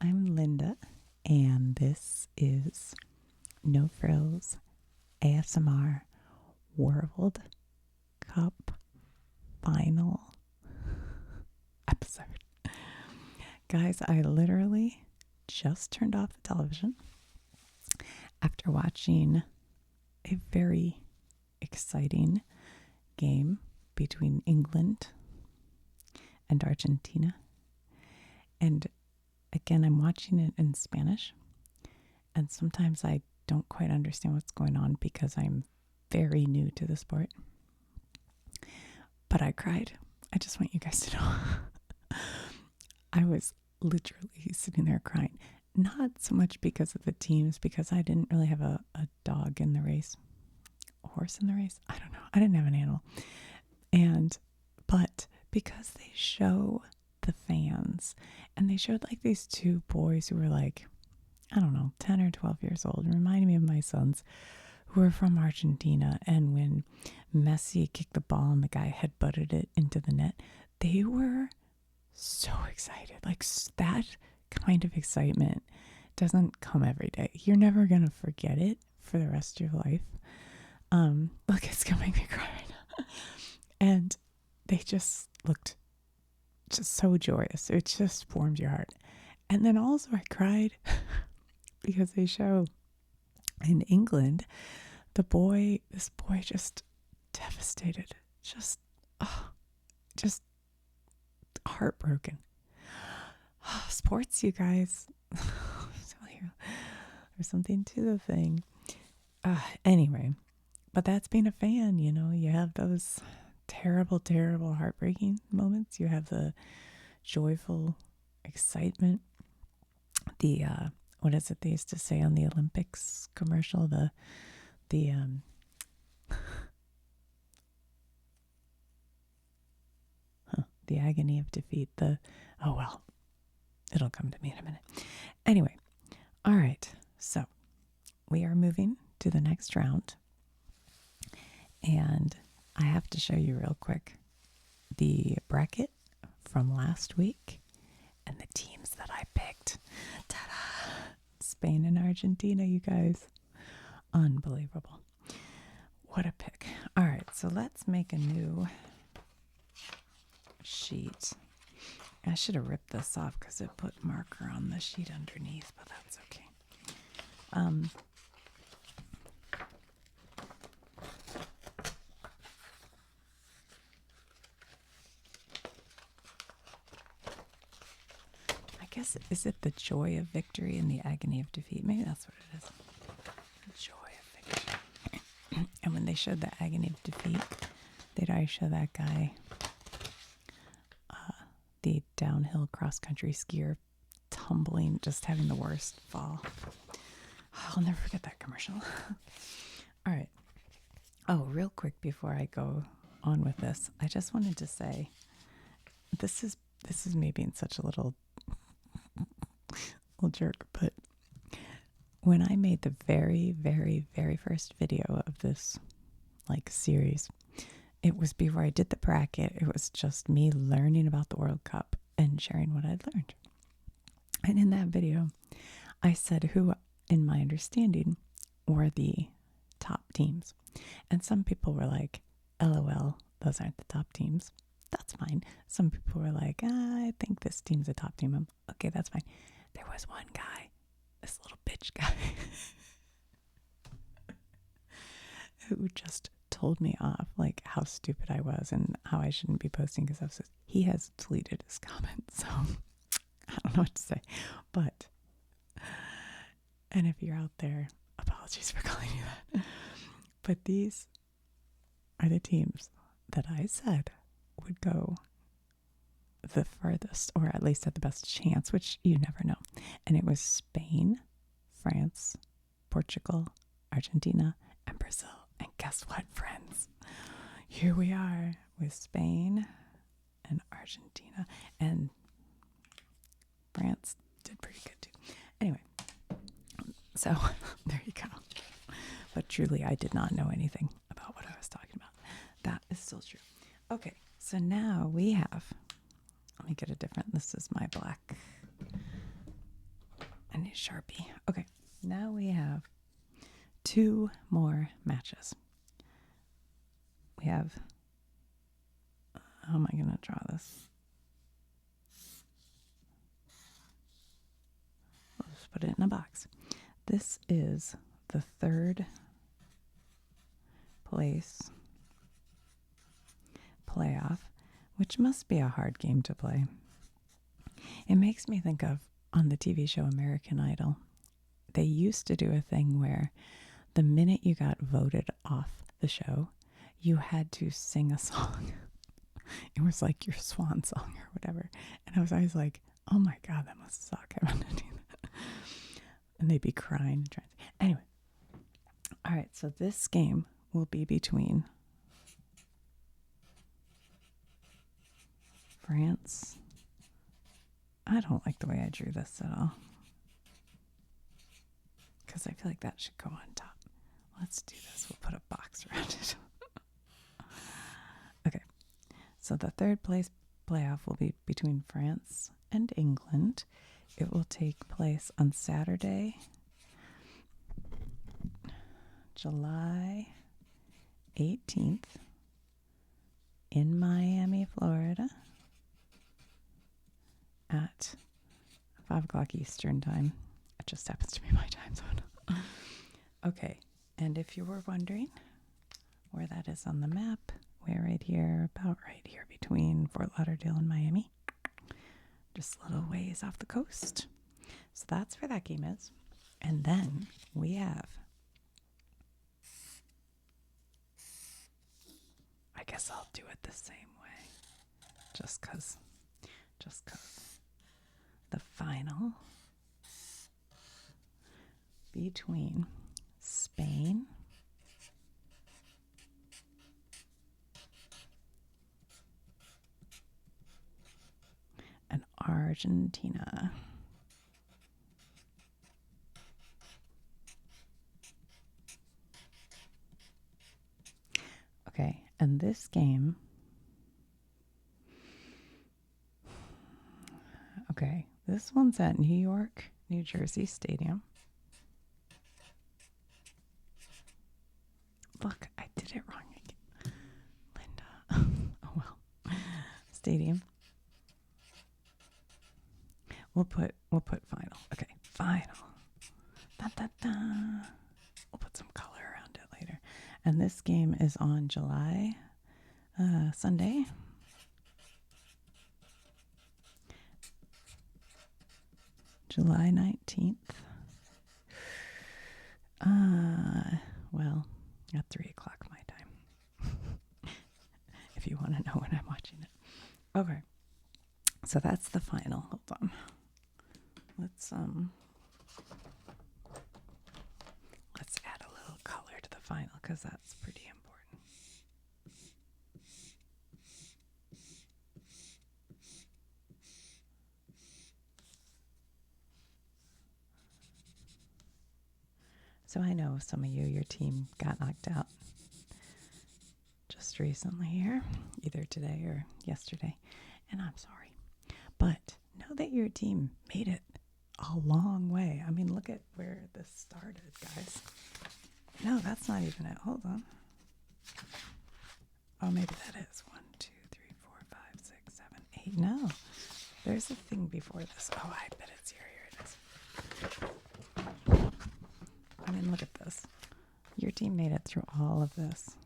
I'm Linda, and this is No Frills ASMR World Cup Final episode. Guys, I literally just turned off the television after watching a very exciting game between England and Argentina. And again, I'm watching it in Spanish, and sometimes I don't quite understand what's going on because I'm very new to the sport. But I cried. I just want you guys to know. I was literally sitting there crying. Not so much because of the teams, because I didn't really have a dog in the race. A horse in the race? I don't know. I didn't have an animal. But because they show the fans, and they showed like these two boys who were like, I don't know, 10 or 12 years old, reminding me of my sons who were from Argentina. And when Messi kicked the ball and the guy headbutted it into the net, they were so excited. Like, that kind of excitement doesn't come every day. You're never going to forget it for the rest of your life. Look, it's going to make me cry right now. And they just looked just so joyous. It just warmed your heart. And then also I cried because they show in England this boy just devastated, just heartbroken. Sports, you guys. There's something to the thing. Anyway, but that's being a fan. You have those terrible, terrible, heartbreaking moments. You have the joyful excitement. The what is it they used to say on the Olympics commercial? The agony of defeat. Oh well, it'll come to me in a minute. Anyway, all right. So we are moving to the next round, and I have to show you real quick the bracket from last week and the teams that I picked. Ta-da! Spain and Argentina, you guys. Unbelievable. What a pick. All right, so let's make a new sheet. I should have ripped this off because it put marker on the sheet underneath, but that's okay. I guess, is it the joy of victory and the agony of defeat? Maybe that's what it is. The joy of victory. And when they showed the agony of defeat, they'd always show that guy, the downhill cross-country skier, tumbling, just having the worst fall. I'll never forget that commercial. All right. Oh, real quick before I go on with this, I just wanted to say, this is me being such a little jerk, but when I made the very, very, very first video of this series, it was before I did the bracket. It was just me learning about the World Cup and sharing what I'd learned. And in that video, I said who, in my understanding, were the top teams. And some people were like, LOL, those aren't the top teams. That's fine. Some people were like, I think this team's a top team. Okay, that's fine. There was one guy, this little bitch guy, who just told me off, like how stupid I was and how I shouldn't be posting because he has deleted his comments. So I don't know what to say. But, and if you're out there, apologies for calling you that. But these are the teams that I said would go the furthest, or at least had the best chance, which you never know. And it was Spain, France, Portugal, Argentina, and Brazil. And guess what, friends? Here we are with Spain and Argentina. And France did pretty good too. Anyway, so there you go. But truly, I did not know anything about what I was talking about. That is still true. Okay, so now we have, let me get a different, this is my black Sharpie. Okay, now we have 2 more matches. We have, how am I going to draw this? We'll just put it in a box. This is the 3rd place playoff, which must be a hard game to play. It makes me think of, on the TV show American Idol, they used to do a thing where the minute you got voted off the show, you had to sing a song. It was like your swan song or whatever. And I was always like, oh my God, that must suck. I want to do that. And they'd be crying and trying. Anyway. All right, so this game will be between France. I don't like the way I drew this at all, because I feel like that should go on top. Let's do this. We'll put a box around it. Okay, so the 3rd place playoff will be between France and England. It will take place on Saturday, July 18th in Miami, Florida at 5 o'clock Eastern time. It just happens to be my time zone. Okay, and if you were wondering where that is on the map, we're right here, about right here between Fort Lauderdale and Miami. Just a little ways off the coast. So that's where that game is. And then we have, I guess I'll do it the same way, just cause the final between Spain and Argentina. Okay, and this game, okay, this one's at New York, New Jersey Stadium. Look, I did it wrong again. Linda. Oh well. Stadium. We'll put final. Okay, final. Da, da, da. We'll put some color around it later. And this game is on Sunday. July 19th. Well, at 3 o'clock my time. If you want to know when I'm watching it. Okay. So that's the final. Hold on. Let's add a little color to the final, because that's pretty important. So I know some of you, your team got knocked out just recently here, either today or yesterday, and I'm sorry. But know that your team made it a long way. I mean, look at where this started, guys. No, that's not even it. Hold on. Oh, maybe that is 1, 2, 3, 4, 5, 6, 7, 8. No, there's a thing before this. Oh, I bet it's here. Here it is. I mean, look at this. Your team made it through all of this.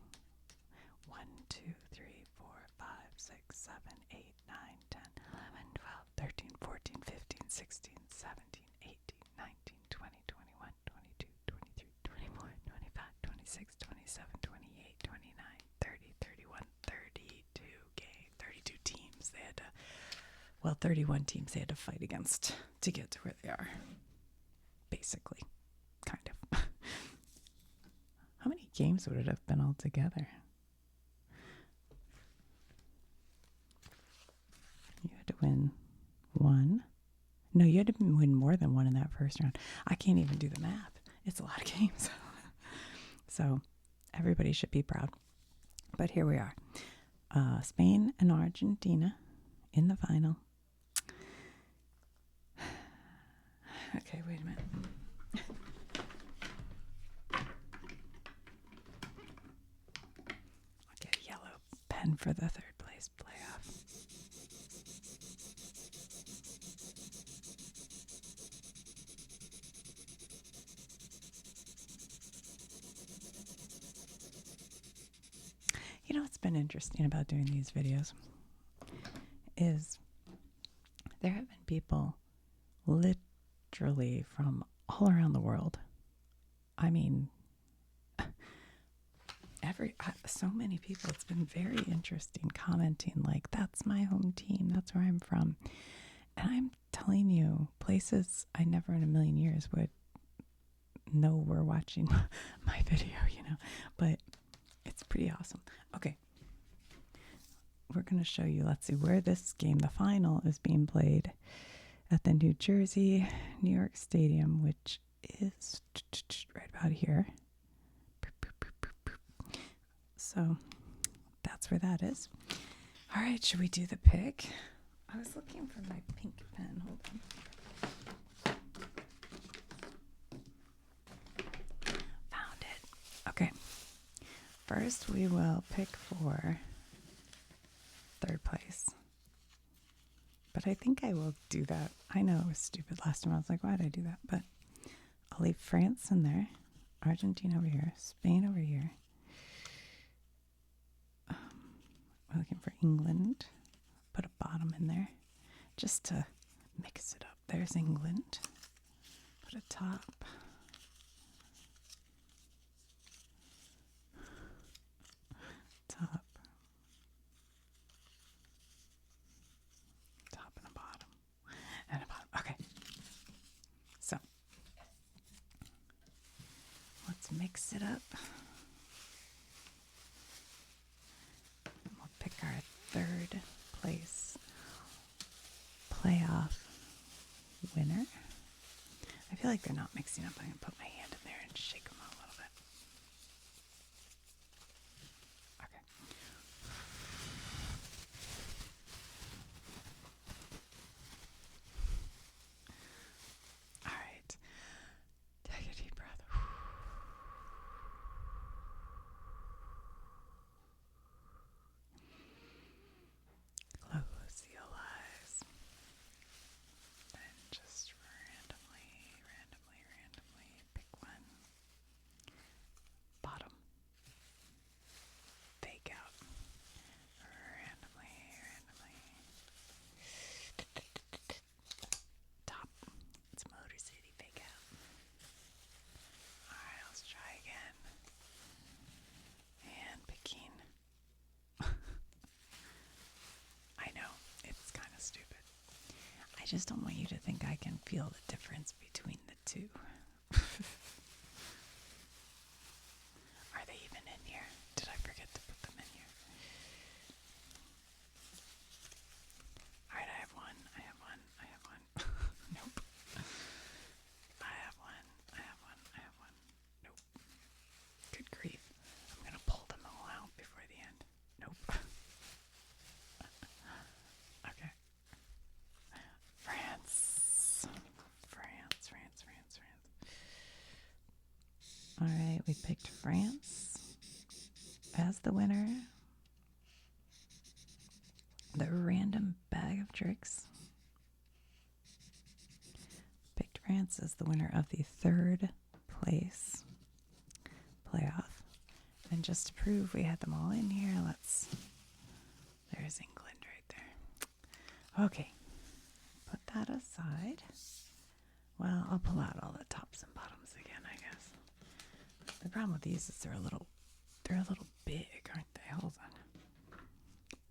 1, 2, 3, 4, 5, 6, 7, 8, 9, 10, 11, 12, 13, 14, 15, 16, 17, 18, 19, 20, 21, 22, 23, 24, 25, 26, 27, 28, 29, 30, 31, 32 games, 32 teams they had to, 31 teams they had to fight against to get to where they are. Basically, kind of. How many games would it have been altogether? You had to win 1. No, you had to win more than 1 in that first round. I can't even do the math. It's a lot of games. So everybody should be proud. But here we are. Spain and Argentina in the final. Okay, wait a minute. I'll get a yellow pen for the third place playoff. You know what's been interesting about doing these videos is there have been people literally from all around the world. I mean, so many people. It's been very interesting commenting like, that's my home team, that's where I'm from. And I'm telling you, places I never in a million years would know were watching my video, but it's pretty awesome. Okay, we're going to show you, let's see where this game, the final, is being played at the New York Stadium, which is right about here. So that's where that is. All right, should we do the pick? I was looking for my pink pen. Hold on. Found it. Okay. First, we will pick for third place. But I think I will do that. I know it was stupid last time. I was like, why did I do that? But I'll leave France in there, Argentina over here, Spain over here. We're looking for England. Put a bottom in there just to mix it up. There's England. Put a top. Top. Top and a bottom. And a bottom. Okay. So let's mix it up. And we'll pick our third place playoff winner. I feel like they're not mixing up. I'm going to put my hand in there and shake them out a little bit. Okay. All right. Take a deep breath. Close your eyes. And just randomly pick one. Bottom. Fake out. Randomly. Top. It's Motor City. Fake out. Alright, let's try again. And picking. I know, it's kind of stupid. I just don't want you to think I can feel the difference between the two. Are they even in here? Did I forget to put them in here? Alright, I have one. Nope. I have one. Nope. Good grief. I'm going to pull them all out before the end. Nope. Okay. France. All right, we picked France as the winner. The random bag of tricks picked France as the winner of the third place playoff. And just to prove we had them all in here, there's England right there. Okay, put that aside. Well, I'll pull out all the tops and bottoms again, I guess. The problem with these is they're a little big, aren't they? Hold on.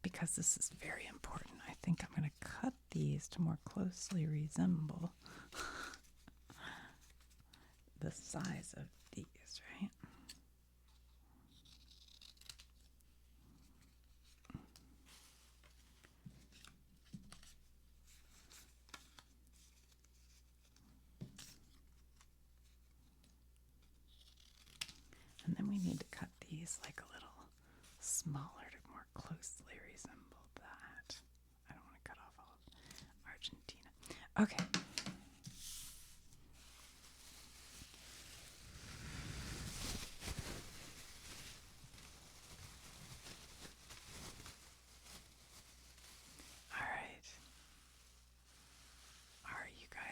Because this is very important, I think I'm going to cut these to more closely resemble the size of these, right? And then we need to cut these like a little smaller to more closely resemble that. I don't want to cut off all of Argentina. Okay.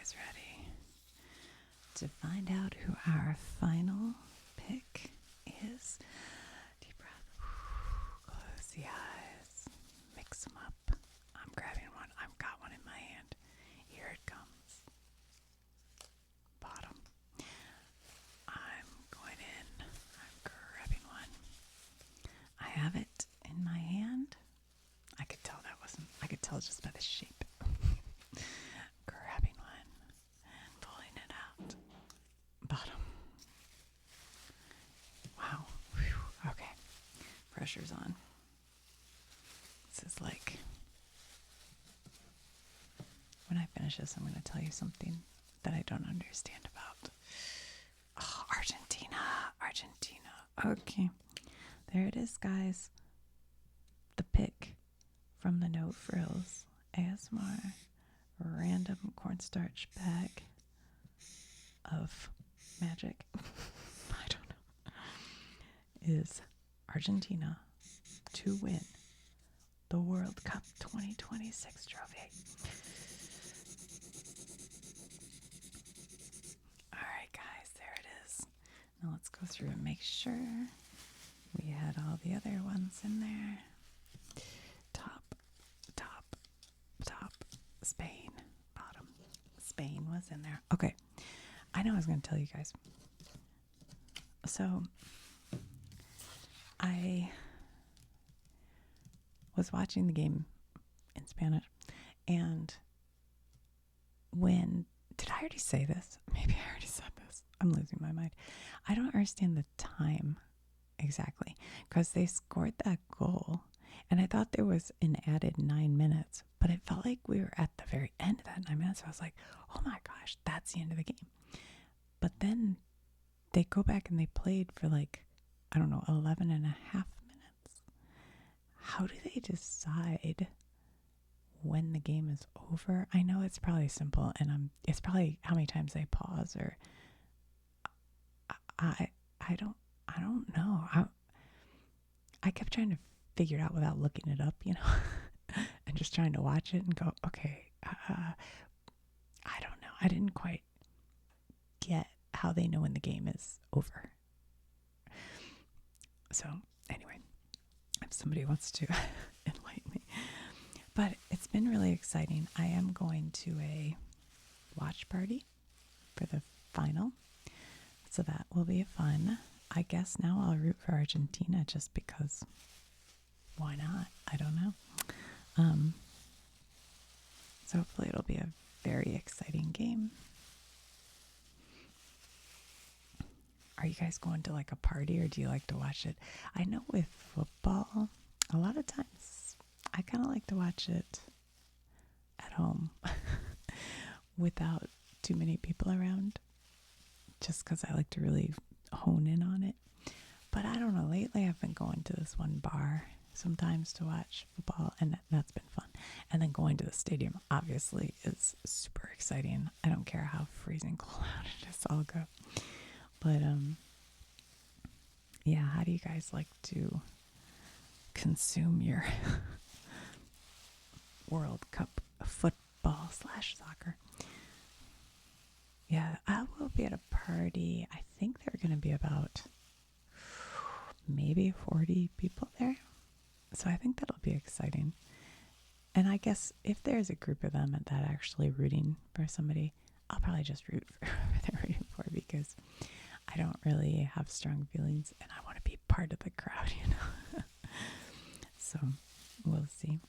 guys ready to find out who our final pick is? Deep breath. Close the eyes. Mix them up. I'm grabbing one. I've got one in my hand. Here it comes. Bottom. I'm going in. I'm grabbing one. I have it in my hand. I could tell I could tell just by the shape. Grabbing one and pulling it out. Bottom. Wow. Whew. Okay. Pressure's on. This is like, when I finish this, I'm going to tell you something that I don't understand about. Oh, Argentina. Okay. There it is, guys. The pick from the No Frills ASMR random cornstarch bag of magic. I don't know. Is Argentina to win the World Cup 2026 trophy. All right, guys, there it is. Now let's go through and make sure we had all the other ones in there. Top, Spain. Bottom, Spain was in there. Okay, I know I was going to tell you guys. So, I was watching the game in Spanish, and did I already say this? Maybe I already said this. I'm losing my mind. I don't understand the time exactly, because they scored that goal, and I thought there was an added 9 minutes, but it felt like we were at the very end of that 9 minutes. So I was like, oh my gosh, that's the end of the game. But then they go back and they played for 11 and a half minutes. How do they decide when the game is over? I know it's probably simple, and it's probably how many times they pause, or I don't know. I kept trying to figure it out without looking it up, and just trying to watch it and go, okay, I don't know. I didn't quite get how they know when the game is over. So anyway, if somebody wants to enlighten me. But it's been really exciting. I am going to a watch party for the final, so that will be fun. I guess now I'll root for Argentina just because. Why not? I don't know. So hopefully it'll be a very exciting game. Are you guys going to a party, or do you like to watch it? I know with football, a lot of times I kind of like to watch it at home without too many people around, just because I like to really hone in on it. But I don't know, lately I've been going to this one bar sometimes to watch football, and that's been fun. And then going to the stadium obviously is super exciting. I don't care how freezing cold out it is, I'll go. But yeah, how do you guys like to consume your World Cup football / soccer? Yeah, I will be at a party. I think there are going to be about maybe 40 people there. So I think that'll be exciting. And I guess if there's a group of them that actually rooting for somebody, I'll probably just root for whoever they're rooting for, because I don't really have strong feelings and I want to be part of the crowd, So we'll see.